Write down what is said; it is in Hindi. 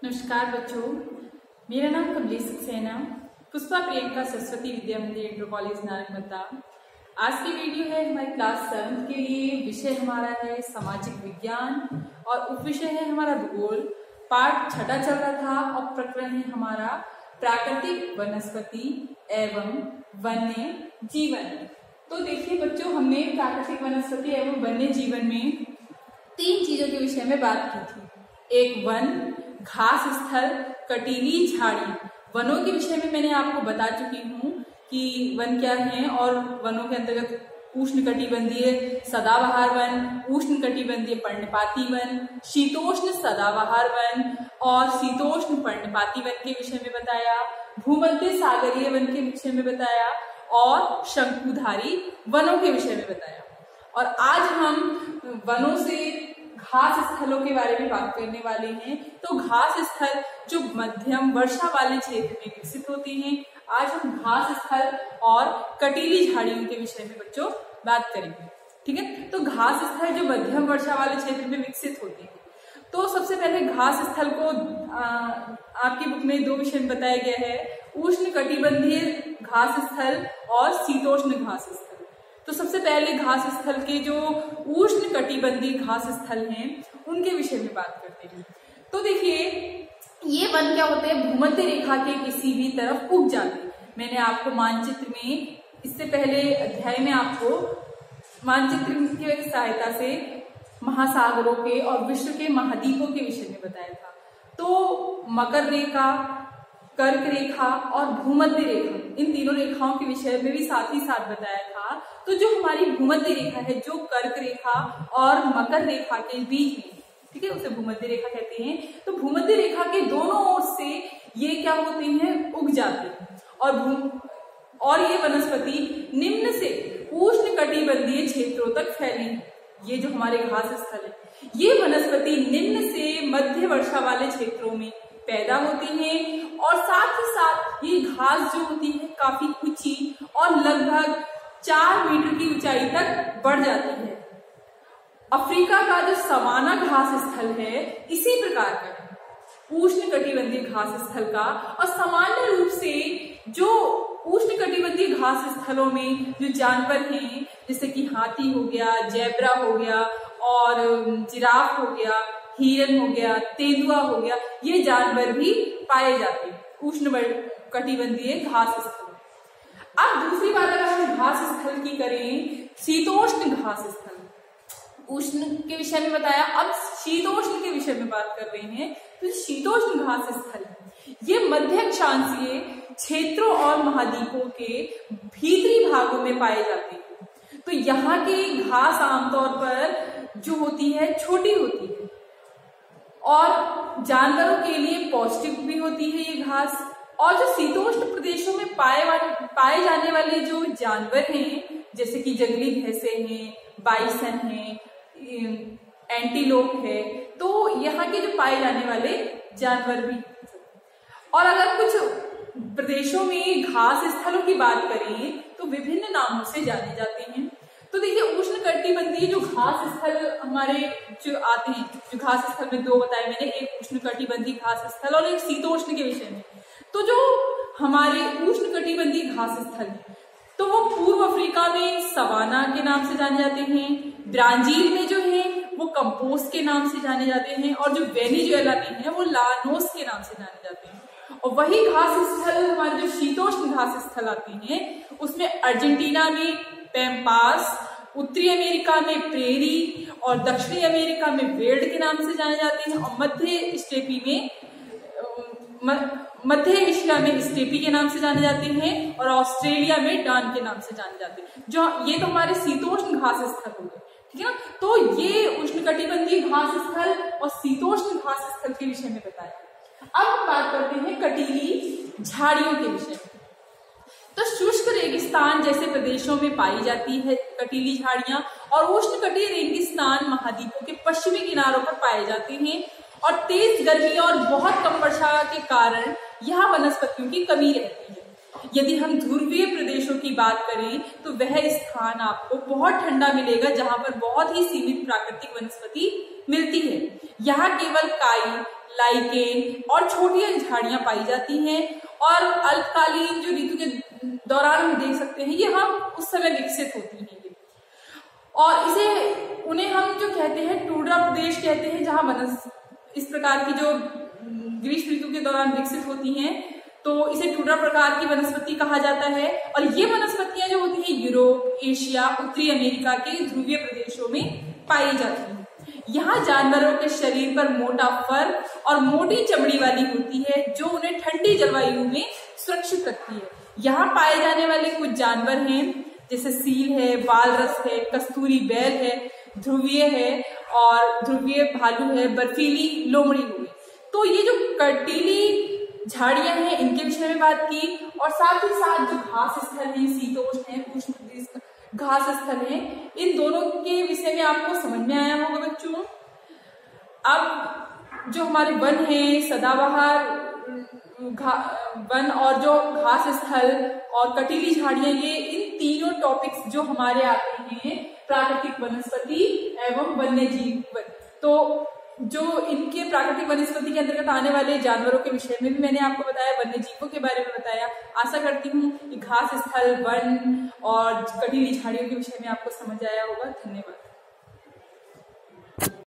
नमस्कार बच्चों, मेरा नाम कमलेश सक्सेना, पुष्पा प्रियंका सरस्वती विद्या मंदिर इंटर कॉलेज नारकमता। आज की वीडियो है हमारी क्लास 7 के लिए। विषय हमारा है सामाजिक विज्ञान और उपविषय है हमारा भूगोल। पाठ 6 चल रहा था और प्रकरण है हमारा प्राकृतिक वनस्पति एवं वन्य जीवन। तो देखिए बच्चों, हमने प्राकृतिक वनस्पति एवं वन्य जीवन में 3 चीजों के विषय में बात की थी। एक वन, घास स्थल, कटीली झाड़ी। वनों के विषय में मैंने आपको बता चुकी हूँ कि वन क्या है, और वनों के अंतर्गत उष्णकटिबंधीय सदाबहार वन, उष्णकटिबंधीय पर्णपाती वन, शीतोष्ण सदाबहार वन और शीतोष्ण पर्णपाती वन के विषय में बताया, भूमध्य सागरीय वन के विषय में बताया और शंकुधारी वनों के विषय में बताया। और आज हम वनों से घास स्थलों के बारे में बात करने वाले हैं। तो घास स्थल जो मध्यम वर्षा वाले क्षेत्र में विकसित होते हैं, आज हम घास स्थल और कटीली झाड़ियों के विषय में बच्चों बात करेंगे। ठीक है, तो घास स्थल जो मध्यम वर्षा वाले क्षेत्र में विकसित होते हैं, तो सबसे पहले घास स्थल को आपकी बुक में 2 विषय में बताया गया है, उष्ण कटिबंधीय घास स्थल और शीतोष्ण घास स्थल। तो सबसे पहले घास स्थल के जो उष्ण कटिबंधीय घास स्थल हैं उनके विषय में बात करते हैं। तो देखिए, ये वन क्या होते हैं, भूमध्य रेखा के किसी भी तरफ उग जाते हैं। मैंने आपको मानचित्र में इससे पहले अध्याय में आपको मानचित्र की सहायता से महासागरों के और विश्व के महाद्वीपों के विषय में बताया था। तो मकर रेखा, कर्क रेखा और भूमध्य रेखा, इन तीनों रेखाओं के विषय में भी साथ ही साथ बताया था। तो जो हमारी भूमध्य रेखा है, जो कर्क रेखा और मकर रेखा के बीच में, ठीक है, उसे भूमध्य रेखा कहते हैं। तो भूमध्य रेखा के दोनों ओर से ये क्या होते हैं, उग जाते हैं और ये वनस्पति निम्न से उष्ण कटिबंधीय क्षेत्रों तक फैली है। ये जो हमारे घास स्थल है, ये वनस्पति निम्न से मध्य वर्षा वाले क्षेत्रों में पैदा होती हैं और साथ ही साथ ये घास जो होती है काफी ऊंची और लगभग 4 मीटर की ऊंचाई तक बढ़ जाती है। अफ्रीका का जो सवाना घास स्थल है, इसी प्रकार का उष्ण कटिबंधीय घास स्थल का, और सामान्य रूप से जो उष्ण कटिबंधीय घास स्थलों में जो जानवर हैं, जैसे कि हाथी हो गया, जेब्रा हो गया और जिराफ हो गया, हिरन हो गया, तेंदुआ हो गया, ये जानवर भी पाए जाते हैं उष्ण कटिबंधीय घास स्थल। अब दूसरी बात अगर हम घास स्थल की करें, शीतोष्ण घास स्थल। उष्ण के विषय में बताया, अब शीतोष्ण के विषय में बात कर रहे हैं। तो शीतोष्ण घास स्थल ये मध्य अक्षांशीय क्षेत्रों और महाद्वीपों के भीतरी भागों में पाए जाते हैं। तो यहाँ की घास आमतौर पर जो होती है छोटी होती है और जानवरों के लिए पौष्टिक भी होती है ये घास। और जो शीतोष्ण प्रदेशों में पाए जाने वाले जो जानवर हैं, जैसे कि जंगली भैंसे हैं, बाइसन हैं, एंटीलोप है, तो यहाँ के जो पाए जाने वाले जानवर भी। और अगर कुछ प्रदेशों में घास स्थलों की बात करें तो विभिन्न नामों से जाने जाते हैं। तो देखिए, उष्ण कटिबंधीय जो घास स्थल हमारे जो आते हैं, जो घास स्थल में 2 बताए मैंने, एक उष्ण कटिबंधीय घास स्थल और एक शीतोष्ण के विषय में। तो जो हमारे उष्ण कटिबंधीय घास स्थल है, तो वो पूर्व अफ्रीका में सवाना के नाम से जाने जाते हैं, ब्राजील में जो है वो कंपोस्ट के नाम से जाने जाते हैं, और जो वेनेजुएला में है वो लानोस के नाम से जाने जाते हैं। और वही घास स्थल हमारे जो शीतोष्ण घास स्थल आते हैं, उसमें अर्जेंटीना में पैम्पास, उत्तरी अमेरिका में प्रेरी और दक्षिणी अमेरिका में वेल्ड के नाम से जाने जाते हैं, और मध्य एशिया में स्टेपी के नाम से जाने जाते हैं, और ऑस्ट्रेलिया में डान के नाम से जाने जाते हैं। जो ये तो हमारे शीतोष्ण घास स्थल हो गए, ठीक है ना। तो ये उष्ण कटिबंधीय घास स्थल और शीतोष्ण घास स्थल के विषय में बताया। अब हम बात करते हैं कटीली झाड़ियों के विषय में। तो शुष्क रेगिस्तान जैसे प्रदेशों में पाई जाती है कटीली झाड़ियां, और उष्ण कटिबंधीय रेगिस्तान महाद्वीपों के पश्चिमी किनारों पर पाए जाते हैं। और तेज गर्मी और बहुत कम वर्षा के कारण यहाँ वनस्पतियों की कमी रहती है। यदि हम ध्रुवीय प्रदेशों की बात करें तो वह स्थान आपको बहुत ठंडा मिलेगा, जहां पर बहुत ही सीमित प्राकृतिक वनस्पति मिलती है। यहाँ केवल काई, लाइकेन और छोटी झाड़ियां पाई जाती हैं। और अल्पकालीन जो ऋतु के दौरान हम देख सकते हैं ये हम उस समय विकसित होती हैं ये। और उन्हें हम जो कहते हैं टुंड्रा प्रदेश कहते हैं, जहां इस प्रकार की जो ग्रीष्म ऋतु के दौरान विकसित होती हैं, तो इसे टुंड्रा प्रकार की वनस्पति कहा जाता है। और ये वनस्पतियां जो होती हैं यूरोप, एशिया, उत्तरी अमेरिका के ध्रुवीय प्रदेशों में पाई जाती हैं। यहाँ जानवरों के शरीर पर मोटा फर और मोटी चमड़ी वाली होती है जो उन्हें ठंडी जलवायु में सुरक्षित रखती है। यहाँ पाए जाने वाले कुछ जानवर हैं जैसे सील है, वालरस है, कस्तूरी बैल है, ध्रुवीय है और ध्रुवीय भालू है, बर्फीली लोमड़ी हो गई। तो ये जो कटीली झाड़ियां हैं इनके विषय में बात की, और साथ ही साथ जो घास स्थल है, शीतोष्ण है, उष्ण घास स्थल है, इन दोनों के विषय में आपको समझ में आया होगा बच्चों। अब जो हमारे वन है, सदाबहार वन और जो घास स्थल और कटीली झाड़ियां, ये इन तीनों टॉपिक्स जो हमारे आते हैं प्राकृतिक वनस्पति एवं वन्य जीव। तो जो इनके प्राकृतिक वनस्पति के अंतर्गत आने वाले जानवरों के विषय में भी मैंने आपको बताया, वन्य जीवों के बारे में बताया। आशा करती हूँ कि घास स्थल, वन और कटीली झाड़ियों के विषय में आपको समझ आया होगा। धन्यवाद।